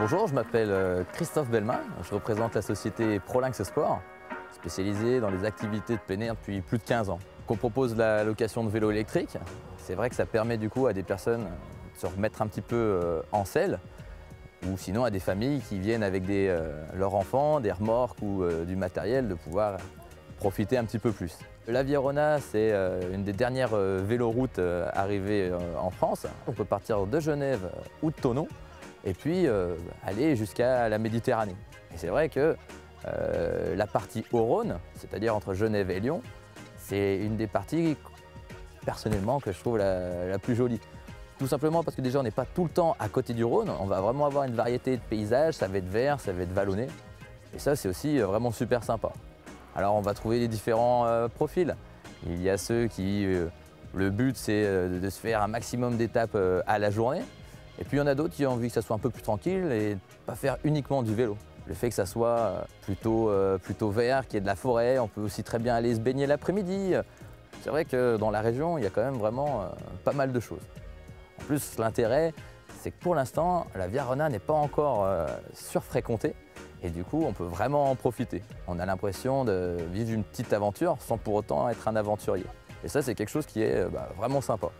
Bonjour, je m'appelle Christophe Bellemin, je représente la société Prolynx Sport, spécialisée dans les activités de plein air depuis plus de 15 ans. On propose la location de vélos électriques. C'est vrai que ça permet du coup à des personnes de se remettre un petit peu en selle, ou sinon à des familles qui viennent avec leurs enfants, des remorques ou du matériel, de pouvoir profiter un petit peu plus. L'Aviarona, c'est une des dernières véloroutes arrivées en France. On peut partir de Genève ou de Thonon et puis aller jusqu'à la Méditerranée. Et c'est vrai que la partie au Rhône, c'est-à-dire entre Genève et Lyon, c'est une des parties, personnellement, que je trouve la plus jolie. Tout simplement parce que déjà on n'est pas tout le temps à côté du Rhône, on va vraiment avoir une variété de paysages, ça va être vert, ça va être vallonné. Et ça c'est aussi vraiment super sympa. Alors on va trouver les différents profils. Il y a ceux qui, le but c'est de se faire un maximum d'étapes à la journée. Et puis il y en a d'autres qui ont envie que ça soit un peu plus tranquille et pas faire uniquement du vélo. Le fait que ça soit plutôt vert, qu'il y ait de la forêt, on peut aussi très bien aller se baigner l'après-midi. C'est vrai que dans la région, il y a quand même vraiment pas mal de choses. En plus, l'intérêt, c'est que pour l'instant, la Viarona n'est pas encore surfréquentée et du coup, on peut vraiment en profiter. On a l'impression de vivre une petite aventure sans pour autant être un aventurier. Et ça, c'est quelque chose qui est vraiment sympa.